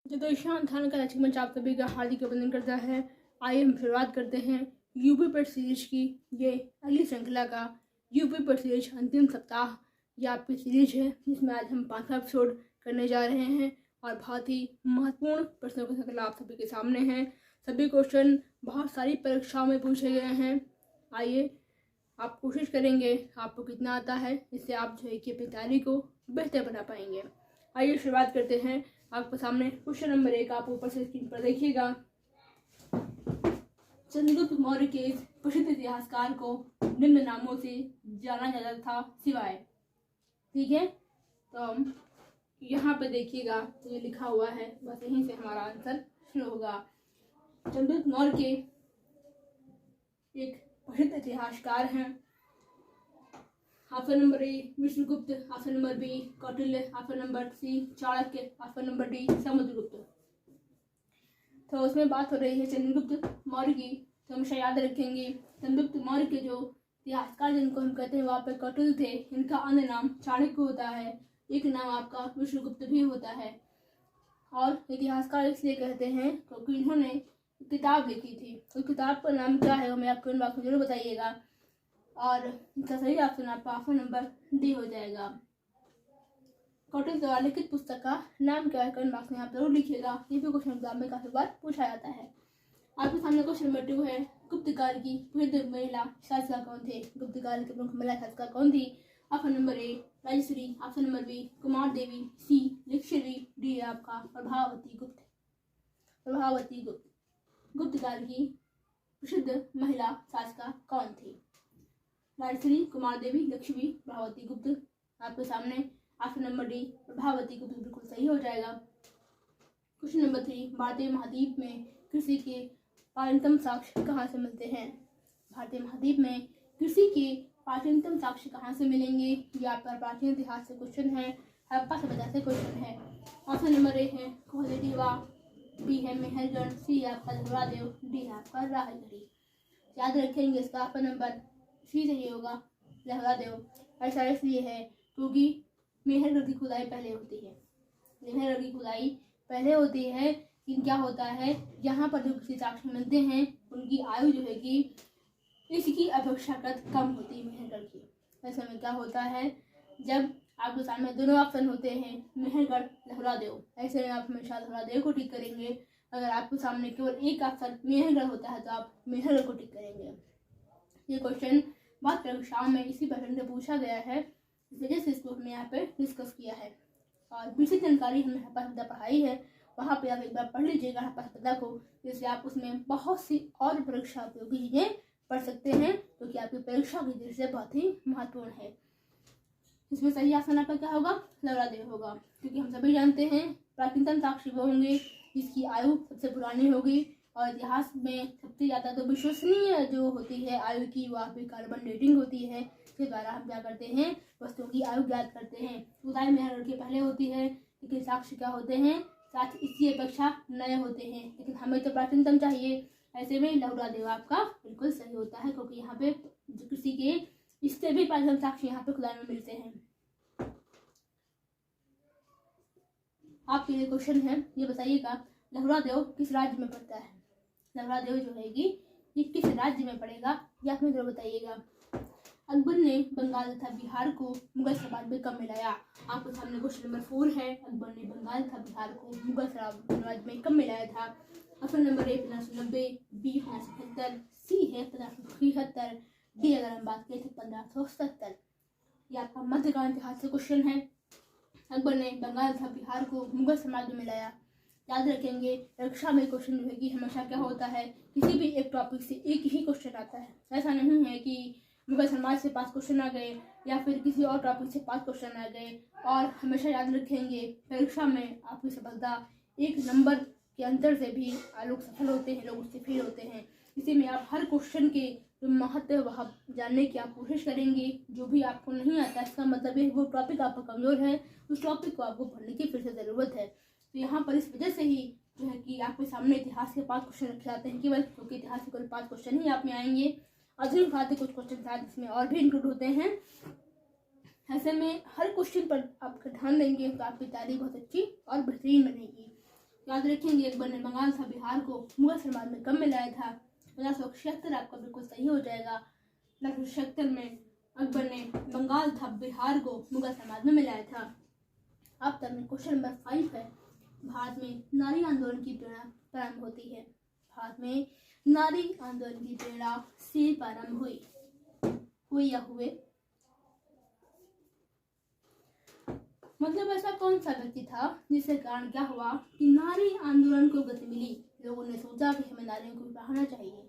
जो ईशान खान का रचक मंच आप सभी का हार्दिक अभिनंदन करता है। आइए हम शुरुआत करते हैं यूपी पर सीरीज की। ये अगली श्रृंखला का यूपी पर सीरीज अंतिम सप्ताह ये आपकी सीरीज है, जिसमें आज हम 5वां एपिसोड करने जा रहे हैं और बहुत ही महत्वपूर्ण प्रश्नों की श्रृंखला आप सभी के सामने है। सभी क्वेश्चन बहुत सारी परीक्षाओं में पूछे गए हैं। आइए आप कोशिश करेंगे आपको कितना आता है, इससे आप जो है कि अपनी तैयारी को बेहतर बना पाएंगे। आइए शुरुआत करते हैं। आपके सामने क्वेश्चन नंबर 1 आप ऊपर से स्क्रीन पर देखिएगा। चंद्रगुप्त मौर्य के प्रसिद्ध इतिहासकार को निम्न नामों से जाना जाता था सिवाय। ठीक है, तो हम यहाँ पे देखिएगा तो ये लिखा हुआ है, बस यहीं से हमारा आंसर शुरू होगा। चंद्रगुप्त मौर्य के एक प्रसिद्ध इतिहासकार हैं। Option number A Vishnugupta, option number B Kautilya, option number C Chanakya, option number D Samudragupta. तो उसमें बात हो रही है चंद्रगुप्त मौर्य की, तो हमेशा याद रखेंगे चंद्रगुप्त मौर्य के जो इतिहासकार जिनको हम कहते हैं वहाँ पे कौटिल्य थे। इनका अन्य नाम चाणक्य होता है, एक नाम आपका विष्णुगुप्त भी होता है। और इतिहासकार इसलिए कहते हैं क्योंकि इन्होंने किताब लिखी थी। तो किताब का नाम क्या है हमें आप कमेंट बॉक्स में जरूर बताइएगा, और इसका सही ऑप्शन आपका ऑप्शन नंबर डी हो जाएगा। कौटिल्य द्वारा लिखित पुस्तक का नाम क्या है कमेंट बॉक्स में आप जरूर लिखिएगा। ये भी क्वेश्चन एग्जाम में काफी बार पूछा जाता है। आपके सामने क्वेश्चन नंबर 2 है, गुप्त काल की प्रसिद्ध महिला शासिका कौन थे? गुप्त काल की प्रमुख महिला शासिका कौन थी? Option number A Rajshri, option number B Kumar Devi, C Licchavi, D है आपका प्रभावती गुप्त। प्रभावती गुप्त गुप्त काल की प्रसिद्ध महिला शासिका कौन थी? राजश्री, कुमार देवी, लक्ष्मी, प्रभावती गुप्त। आपके सामने ऑप्शन नंबर डी प्रभावती गुप्त बिल्कुल सही हो जाएगा। क्वेश्चन नंबर 3, भारतीय महाद्वीप में कृषि के प्राचीनतम साक्ष्य कहाँ से मिलते हैं? भारतीय महाद्वीप में कृषि के प्राचीनतम साक्ष्य कहाँ से मिलेंगे? ये आपका प्राचीन इतिहास से क्वेश्चन है, हड़प्पा सभ्यता से क्वेश्चन है। ऑप्शन नंबर ए है कोहलदेवा, बी है मेहरगढ़, सी है आपका धवलादेव, डी है आपका राहलगढ़ी। याद रखेंगे इसका ऑप्शन नंबर सी सही होगा, लहरादेव। ऐसा इसलिए है क्योंकि मेहरगढ़ की खुदाई पहले होती है। मेहरगढ़ की खुदाई पहले होती है। लेकिन क्या होता है, यहाँ पर जो किसी साक्ष्य मिलते हैं उनकी आयु जो है कि इसकी अपेक्षाकृत कम होती है मेहरगढ़ की। ऐसे में क्या होता है, जब आपके सामने दोनों ऑप्शन होते हैं मेहरगढ़, लहरादेव, ऐसे में आप हमेशा लहरादेव को टिक करेंगे। अगर आपके सामने केवल एक ऑप्शन मेहरगढ़ होता है तो आप मेहरगढ़ को टिक करेंगे। ये क्वेश्चन बहुत परीक्षाओं में इसी पैटर्न से पूछा गया है, इस वजह से इसको हमने यहाँ पे डिस्कस किया है। और बेसिक जानकारी हमने हड़प्पा सभ्यता पढ़ाई है, वहाँ पे आप एक बार पढ़ लीजिएगा हड़प्पा सभ्यता को, जिससे आप उसमें बहुत सी और परीक्षा उपयोगी चीजें पढ़ सकते हैं, जो कि आपकी परीक्षा की दृष्टि से बहुत ही महत्वपूर्ण है। इसमें सही आसन आपका क्या होगा? लहरादेव होगा, क्योंकि हम सभी जानते हैं प्राचीनतम साक्ष्य वो होंगे जिसकी आयु सबसे पुरानी होगी। और इतिहास में सबसे ज़्यादा तो विश्वसनीय जो होती है आयु की, वो आपकी कार्बन डेटिंग होती है। इसके द्वारा हम क्या करते हैं, वस्तुओं की आयु ज्ञात करते हैं। खुदाई मेहरगढ़ के पहले होती है, लेकिन साक्ष्य क्या होते हैं, साक्ष्य इसकी अपेक्षा नए होते हैं, लेकिन हमें तो प्राचीनतम चाहिए। ऐसे में लहरादेव आपका बिल्कुल सही होता है, क्योंकि यहाँ पे कृषि के इससे भी प्राचीनतम साक्ष्य यहाँ पे खुदाई में मिलते हैं। आपके लिए क्वेश्चन है, ये बताइएगा लहरादेव किस राज्य में पड़ता है? लहरादेव जो है ये किस राज्य में पड़ेगा, ये आप मुझे जरूर बताइएगा। अकबर ने बंगाल तथा बिहार को मुगल साम्राज्य में कब मिलाया? आपके सामने क्वेश्चन नंबर 4 है, अकबर ने बंगाल तथा बिहार को मुगल साम्राज्य में कब मिलाया था? ऑप्शन नंबर ए 1590, बी 1577, सी है 1573, डी अगर हम बात करें तो 1577। ये आपका मध्यकालीन इतिहास से क्वेश्चन है। अकबर ने बंगाल तथा बिहार को मुगल साम्राज्य में मिलाया। याद रखेंगे परीक्षा में क्वेश्चन जो है कि हमेशा क्या होता है, किसी भी एक टॉपिक से एक ही क्वेश्चन आता है। ऐसा नहीं है कि मुगल साम्राज्य से 5 क्वेश्चन आ गए या फिर किसी और टॉपिक से 5 क्वेश्चन आ गए। और हमेशा याद रखेंगे परीक्षा में आपकी सफलता 1 नंबर के अंतर से भी लोग सफल होते हैं, लोग उससे फेल होते हैं। इसी में आप हर क्वेश्चन के जो महत्व वह जानने की आप कोशिश करेंगे। जो भी आपको नहीं आता इसका मतलब है वो टॉपिक आपका कमजोर है, उस टॉपिक को आपको पढ़ने की फिर से ज़रूरत है। तो यहाँ पर इस वजह से ही जो है कि आपके सामने इतिहास के 5 क्वेश्चन रखे जाते हैं केवल, क्योंकि इतिहास के केवल 5 क्वेश्चन ही आप में आएंगे। आधुनिक भारत के कुछ क्वेश्चन शायद इसमें और भी इंक्लूड होते हैं। ऐसे में हर क्वेश्चन पर आप ध्यान देंगे तो आपकी तैयारी बहुत अच्छी और बेहतरीन बनेगी। याद रखेंगे अकबर ने बंगाल था बिहार को मुगल साम्राज्य में कब मिलाया था? 1576। आपका बिल्कुल सही हो जाएगा। 1576 में अकबर ने बंगाल था बिहार को मुगल साम्राज्य में मिलाया था। अब तक में क्वेश्चन नंबर 5 है, भारत में नारी आंदोलन की प्रेरणा प्रारंभ होती है। भारत में नारी आंदोलन की प्रेरणा से प्रारंभ हुई या हुए? मतलब ऐसा कौन सा व्यक्ति था जिसके कारण क्या हुआ कि नारी आंदोलन को गति मिली? लोगों ने सोचा कि हमें नारियों को भी पढ़ाना चाहिए,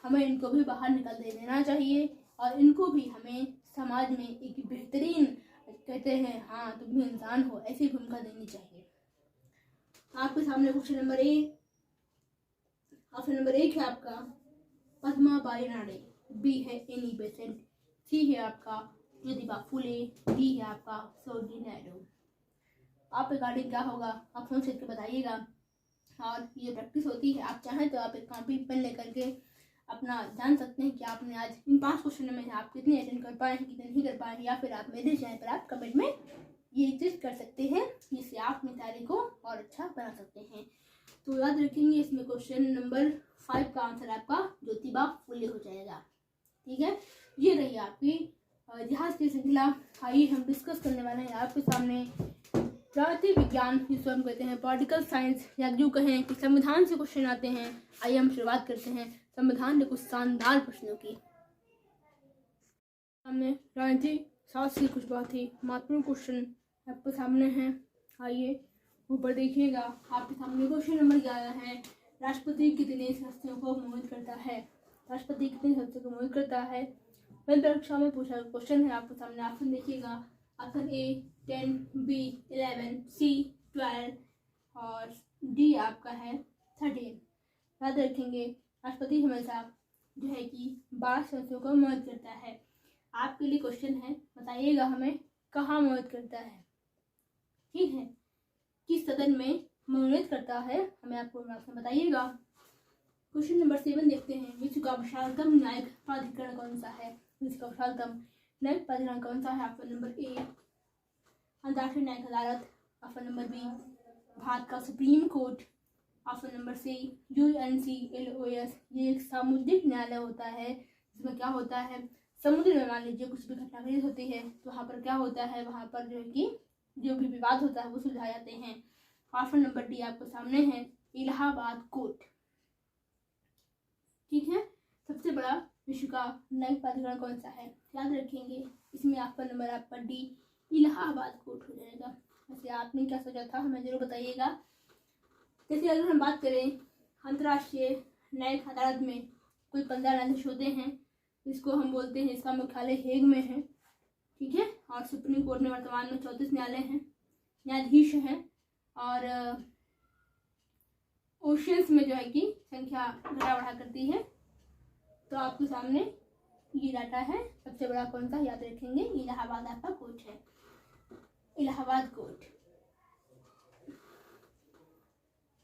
हमें इनको भी बाहर निकल देना चाहिए और इनको भी हमें समाज में एक बेहतरीन, कहते हैं हाँ तुम भी इंसान हो, ऐसी भूमिका देनी चाहिए। आपके सामने क्वेश्चन नंबर 1, ऑप्शन नंबर 1 है आपका पद्माबाई राणे, बी है एनी बेसेंट, सी है आपका ज्योतिबा फुले, डी है आपका सरोजिनी नायडू। आप रिगार्डिंग क्या होगा आप सोच करके बताइएगा। और ये प्रैक्टिस होती है, आप चाहें तो आप एक कॉपी पेन लेकर के अपना जान सकते हैं कि आपने आज इन 5 क्वेश्चन में आप कितने अटेंड कर पाए हैं, कितने नहीं कर पाए हैं, या फिर आप मेरे चैनल पर आप कमेंट में ये चीज़ कर सकते हैं जिससे आप अपनी तैयारी को और अच्छा बना सकते हैं। तो याद रखेंगे इसमें क्वेश्चन नंबर 5 का आंसर आपका ज्योतिबा फुले हो जाएगा। ठीक है, ये रही आपकी इतिहास की श्रृंखला। आइए हम डिस्कस करने वाले हैं आपके सामने राजनीतिक विज्ञान, जिसको हम कहते हैं पॉलिटिकल साइंस, या जो कहें कि संविधान से क्वेश्चन आते हैं। आइए हम शुरुआत करते हैं संविधान के कुछ शानदार प्रश्नों की। हमने राजनीतिक शास्त्र की कुछ बहुत ही महत्वपूर्ण क्वेश्चन आपके सामने हैं। आइए ऊपर देखिएगा, आपके सामने क्वेश्चन नंबर 11 है, राष्ट्रपति कितने सदस्यों को मोहित करता है? राष्ट्रपति कितने सदस्यों को मोहित करता है? मैंने परीक्षा में पूछा क्वेश्चन है आपके सामने। ऑप्शन देखिएगा, ऑप्शन ए 10, बी 11, सी 12 और डी आपका है 13। याद रखेंगे राष्ट्रपति हमेशा जो है कि 12 सदस्यों को मोहित करता है। आपके लिए क्वेश्चन है, बताइएगा हमें कहाँ मोहित करता है? ठीक है, किस सदन में मनोनीत करता है, हमें आपको बताइएगा। क्वेश्चन नंबर 7 देखते हैं, विश्व का विशालतम न्यायिक प्राधिकरण कौन सा है? विश्व का विशालतम न्यायिक प्राधिकरण कौन सा है? ऑप्शन नंबर ए अंतर्राष्ट्रीय न्यायिक अदालत, ऑप्शन नंबर बी भारत का supreme court, option number C UNCLOS। ये एक सामुद्रिक न्यायालय होता है जिसमें क्या होता है, समुद्र में मान लीजिए कुछ भी घटना घटित होती है तो वहाँ पर क्या होता है, वहाँ पर जो है कि जो भी विवाद होता है वो सुलझाए जाते हैं। ऑप्शन नंबर डी आपके सामने है इलाहाबाद कोर्ट। ठीक है, सबसे बड़ा विश्व का न्यायिक प्राधिकरण कौन सा है? याद रखेंगे इसमें आपका नंबर आपका डी इलाहाबाद कोर्ट हो जाएगा। वैसे आपने क्या सोचा था हमें जरूर बताइएगा। जैसे अगर हम बात करें अंतर्राष्ट्रीय न्यायिक अदालत में कुल 15 न्यायाधीश होते हैं, इसको हम बोलते हैं, इसका मुख्यालय हेग में है। ठीक है, और सुप्रीम कोर्ट में वर्तमान में 34 न्यायाधीश हैं और ओशियंस में जो है कि संख्या घटा बढ़ा करती है। तो आपके सामने ये डाटा है, सबसे बड़ा कौन सा? याद रखेंगे इलाहाबाद आपका कोर्ट है, इलाहाबाद कोर्ट।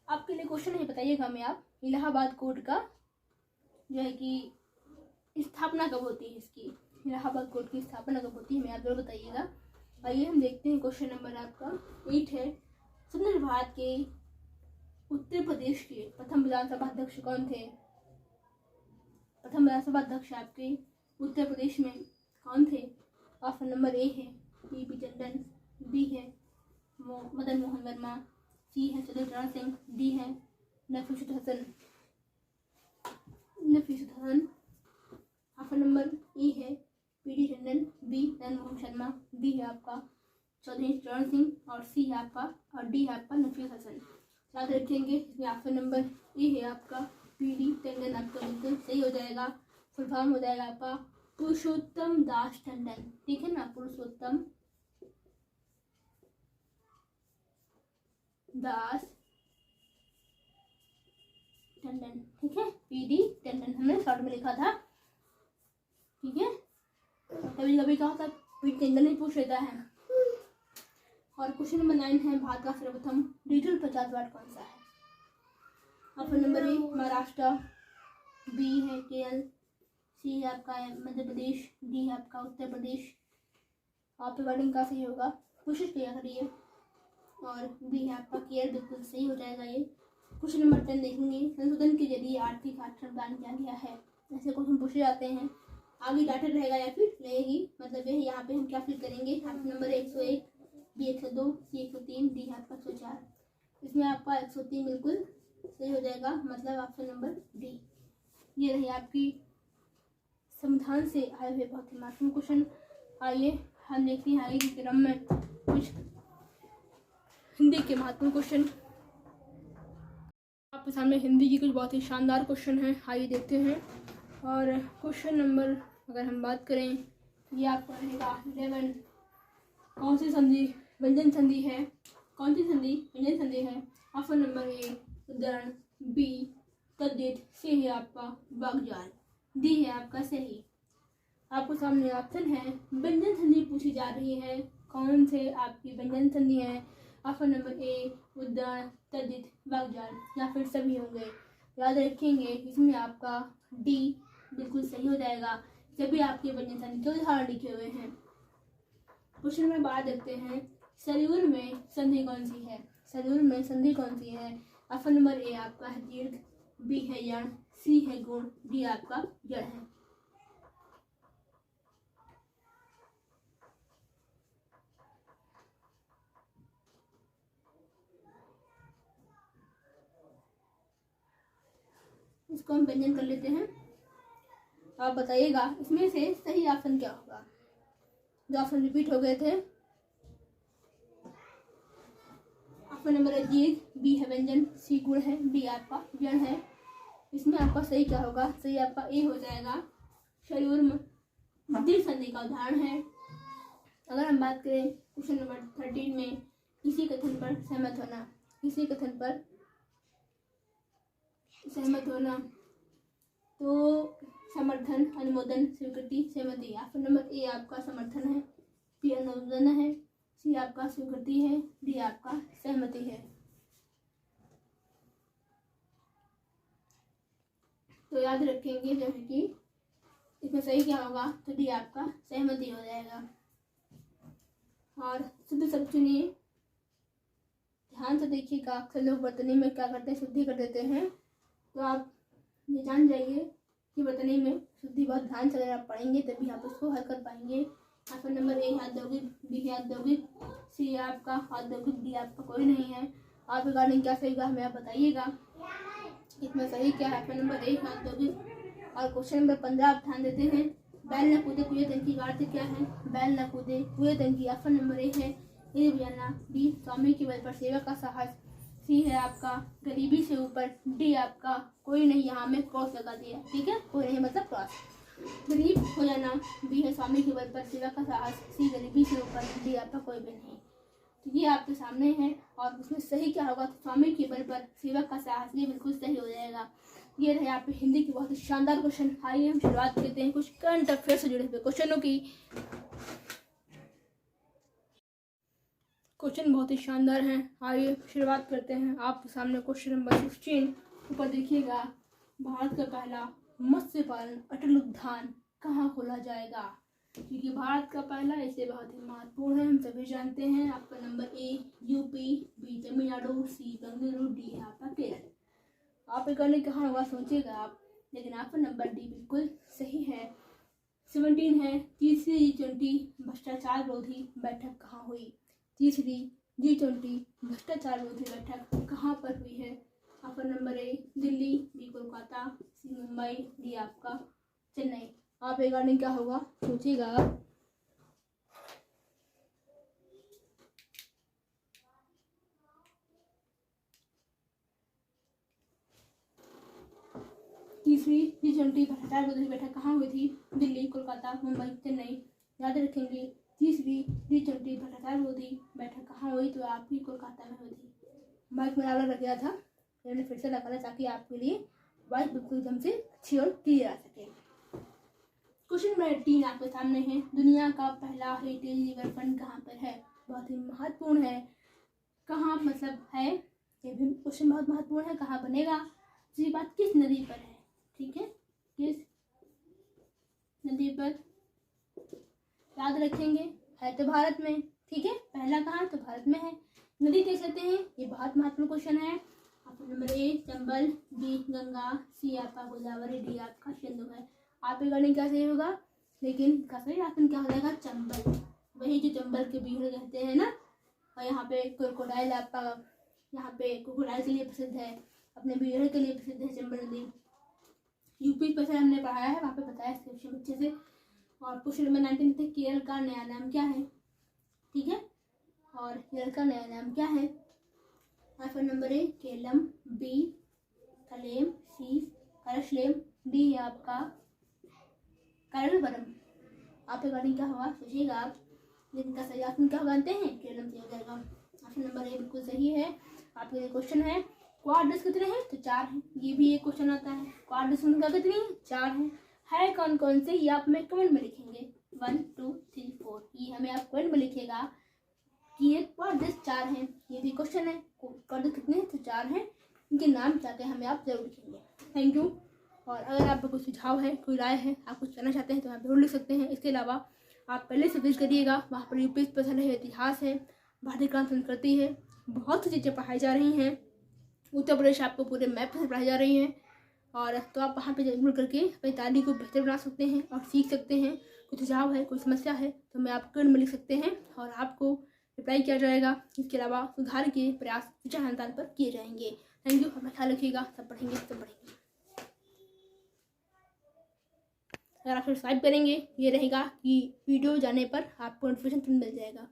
आपके लिए क्वेश्चन है, बताइएगा हमें आप इलाहाबाद कोर्ट का जो है कि स्थापना कब होती है? इसकी इलाहाबाद कोर्ट की स्थापना कब होती है, हमें आप जरूर बताइएगा। आइए हम देखते हैं क्वेश्चन नंबर आपका 8 है, स्वतंत्र भारत के उत्तर प्रदेश के प्रथम विधानसभा अध्यक्ष कौन थे? प्रथम विधानसभा अध्यक्ष आपके उत्तर प्रदेश में कौन थे? ऑप्शन नंबर ए है पीपी टंडन, बी है मदन मोहन वर्मा, सी है चतुर्चरण सिंह, डी है Nafisul Hasan. Option number A है PD Tandon, B Manmohan Sharma, B है आपका चौधरी चरण सिंह और सी है आपका और डी है आपका नफीस हसन। याद रखेंगे इसमें ऑप्शन नंबर ए है आपका पीडी टंडन, आपका बिल्कुल सही हो जाएगा। फुल फॉर्म हो जाएगा आपका पुरुषोत्तम दास टंडन। ठीक है ना, पुरुषोत्तम दास टंडन। ठीक है, पीडी टंडन हमने शॉर्ट में लिखा था। ठीक है, कभी कभी क्या होता है पीडी टंडन ही पूछ लेता है। और क्वेश्चन नंबर 9 है, भारत का सर्वप्रथम डिजिटल प्रचार द्वार कौन सा है? Option number A Maharashtra, B है केरल, सी है आपका मध्य प्रदेश, डी है आपका उत्तर प्रदेश। आप रिकॉर्डिंग काफ़ी होगा, कोशिश किया करिए। और बी है आपका केरल, बिल्कुल सही हो जाएगा ये। क्वेश्चन नंबर 10 देखेंगे। संशोधन के जरिए आर्थिक आचरण प्रदान किया गया है। ऐसे क्वेश्चन पूछे जाते हैं। आगे डाटा रहेगा या फिर रहेगी, मतलब ये यहाँ पे हम क्या फिल करेंगे। ऑप्शन नंबर 101, बी 102, सी 103, डी आपका 104। इसमें आपका 103 बिल्कुल सही हो जाएगा, मतलब ऑप्शन नंबर डी। ये रही आपकी संविधान से आए हुए बहुत ही महत्वपूर्ण क्वेश्चन। आइए हम देखते हैं आगे के क्रम में कुछ हिंदी के महत्वपूर्ण क्वेश्चन। आपके सामने हिंदी की कुछ बहुत ही शानदार क्वेश्चन हैं, आइए देखते हैं। और क्वेश्चन नंबर अगर हम बात करें, ये आपका रहेगा 11। कौन सी संधि व्यंजन संधि है? कौन सी संधि व्यंजन संधि है? ऑप्शन नंबर ए उदाहरण, बी तद्धित, सी है आपका वाक्जाल, डी है आपका सही। आपको सामने ऑप्शन है, व्यंजन संधि पूछी जा रही है। कौन से आपकी व्यंजन संधि है? ऑप्शन नंबर ए उदाहरण, तद्धित, वाक्जाल या फिर सभी होंगे। याद रखेंगे इसमें आपका डी बिल्कुल सही हो जाएगा। सभी आपके व्यंजन संधि के उदाहरण लिखे हुए हैं। क्वेश्चन में बात देखते हैं, सरयूर में संधि कौन सी है? सरयूर में संधि कौन सी है? ऑप्शन नंबर ए आपका है दीर्घ, बी है यण, सी है गुण, डी आपका जड़ है। इसको हम व्यंजन कर लेते हैं। आप बताइएगा इसमें से सही ऑप्शन क्या होगा। जो ऑप्शन रिपीट हो गए थे, ऑप्शन नंबर ए दीर्घ, बी है व्यंजन, सी गुण है, डी आपका जड़ है। इसमें आपका सही क्या होगा? सही आपका ए हो जाएगा। शरीर में दीर्घ संधि का उदाहरण है। अगर हम बात करें क्वेश्चन नंबर 13 में, किसी कथन पर सहमत होना, किसी कथन पर सहमत होना, तो समर्थन, अनुमोदन, स्वीकृति, सहमति। ऑप्शन नंबर ए आपका समर्थन है, बी अनुमोदन है, सी आपका स्वीकृति है, डी आपका सहमति है। तो याद रखेंगे जो है कि इसमें सही क्या होगा, तो डी आपका सहमति हो जाएगा। और शुद्ध शब्द चुनिए। ध्यान से देखिएगा, अक्सर लोग वर्तनी में क्या करते हैं, शुद्धि कर देते हैं। तो आप ये जान जाइए कि वर्तनी में शुद्धि बहुत ध्यान से अगर आप पढ़ेंगे तभी आप उसको हल कर पाएंगे। ऑप्शन नंबर ए औद्योगिक, बी है औद्योगिक, सी आपका औद्योगिक, डी आपका कोई नहीं है। आप रिगार्डिंग क्या सही हमें आप बताइएगा इसमें सही क्या है। ऑप्शन नंबर ए औद्योगिक। और क्वेश्चन नंबर 15 आप ध्यान देते हैं, बैल न कूदे कुएं तंकी का अर्थ क्या है? बैल न कूदे कुएं तंकी। ऑप्शन नंबर ए है ये बयाना, बी स्वामी के बल पर सेवा का साहस, सी है आपका गरीबी से ऊपर, डी आपका कोई नहीं, यहाँ में क्रॉस लगा दिया, ठीक है, कोई नहीं मतलब क्रॉस। गरीब हो जाना, बी है स्वामी के बल पर सेवा का साहस, सी गरीबी से ऊपर, डी आपका कोई भी नहीं। तो ये आपके सामने है और उसमें सही क्या होगा, तो स्वामी के बल पर सेवा का साहस, ये बिल्कुल सही हो जाएगा। ये रहे आप हिंदी की बहुत ही शानदार क्वेश्चन। आइए हम शुरुआत करते हैं कुछ करंट अफेयर से जुड़े हुए क्वेश्चनों की। क्वेश्चन बहुत ही शानदार हैं, आइए शुरुआत करते हैं। आपके सामने क्वेश्चन नंबर 16 ऊपर देखिएगा, भारत का पहला मत्स्य पालन अटल उद्यान कहाँ खोला जाएगा? क्योंकि भारत का पहला ऐसे बहुत ही महत्वपूर्ण है, हम सभी जानते हैं। आपका number A UP, B Tamil Nadu, C Bengaluru, D है आपका केरल। आप एक करने कहाँ होगा सोचिएगा आप, लेकिन आपका नंबर डी बिल्कुल सही है। 17 है, तीसरी G20 भ्रष्टाचार विरोधी बैठक कहाँ हुई? तीसरी G20 भ्रष्टाचार विरोधी बैठक कहाँ पर हुई है? Option number A Delhi, B Kolkata, C Mumbai, D आपका चेन्नई। आप रिगार्डिंग क्या होगा सोचिएगा आप। तीसरी G20 भ्रष्टाचार विरोधी बैठक कहाँ हुई थी? दिल्ली, कोलकाता, मुंबई, चेन्नई। याद रखेंगे तीसरी G20 भ्रष्टाचार विरोधी बैठक कहाँ हुई? तो आपकी कोलकाता में हुई थी। माइक में डाला रख गया था, मैंने फिर से लगाना ताकि आपके लिए बात बिल्कुल एकदम से अच्छी और क्लियर आ सके। क्वेश्चन नंबर 18 आपके सामने है, दुनिया का पहला हेरिटेज रिवर फ्रंट कहाँ पर है? बहुत ही महत्वपूर्ण है, कहाँ मतलब है, ये भी क्वेश्चन बहुत महत्वपूर्ण है। कहाँ बनेगा? ये बात किस नदी पर है, ठीक है, किस नदी पर? याद रखेंगे है तो भारत में, ठीक है, पहला कहाँ तो भारत में है। नदी देख लेते हैं, ये बहुत महत्वपूर्ण क्वेश्चन है। Option number A Chambal, B Ganga, C आपका गोदावरी, डी आपका सिंधु है। आप अकॉर्डिंग क्या सही होगा, लेकिन इसका सही ऑप्शन क्या हो जाएगा, चंबल। वही जो चंबल के बीहड़ कहते हैं ना। और यहाँ पे क्रोकोडाइल आपका, यहाँ पे क्रोकोडाइल के लिए प्रसिद्ध है, अपने बीहड़ के लिए प्रसिद्ध है चंबल नदी। यूपी स्पेशल हमने पढ़ाया है, वहाँ पे बताया इसके विषय में अच्छे से। और क्वेश्चन नंबर 19 थे, केरल का नया नाम क्या है, ठीक है। और केरल का नया नाम क्या है, option number A Keralam, B कलेम, सी करशलेम, डी है आपका करलवरम। आप अकॉर्डिंग क्या होगा सोचिएगा आप, लेकिन का सही ऑप्शन क्या जानते हैं, केरलम से हो जाएगा। ऑप्शन नंबर ए बिल्कुल सही है। आपके लिए क्वेश्चन है, क्वाड्रस कितने हैं, तो 4 हैं। ये भी एक क्वेश्चन आता है, क्वाड्रस संख्या कितनी है, 4 है कौन कौन से, ये आप हमें कमेंट में लिखेंगे 1 2 3 4, ये हमें आप कमेंट में लिखिएगा कि ये क्वाड्रस 4 हैं। ये भी क्वेश्चन है, क्वाड्रस कितने हैं, तो 4 हैं, इनके नाम जाके हमें आप जरूर लिखेंगे। Thank you. और अगर आपका कोई सुझाव है, कोई राय है, आप कुछ करना चाहते हैं तो आप जरूर लिख सकते हैं। इसके अलावा आप पहले से विजिट करिएगा, वहाँ पर यूपी स्पेशल है, इतिहास है, भारतीय क्रांति संस्कृति है, बहुत सी चीज़ें पढ़ाई जा रही हैं। उत्तर प्रदेश आपको पूरे मैप से पढ़ाई जा रही हैं। और तो आप वहाँ पे जरूर करके अपनी तारीख को बेहतर बना सकते हैं और सीख सकते हैं। कोई सुझाव है, कोई समस्या है तो मैं आप कमेंट में लिख सकते हैं और आपको रिप्लाई किया जाएगा। इसके अलावा सुधार के प्रयास शिक्षा संस्थान पर किए जाएंगे। थैंक यू, अपना ख्याल रखिएगा। सब पढ़ेंगे सब बढ़ेंगे। अगर आप सब्सक्राइब करेंगे, ये रहेगा कि वीडियो जाने पर आपको नोटिफिकेशन तुरंत मिल जाएगा।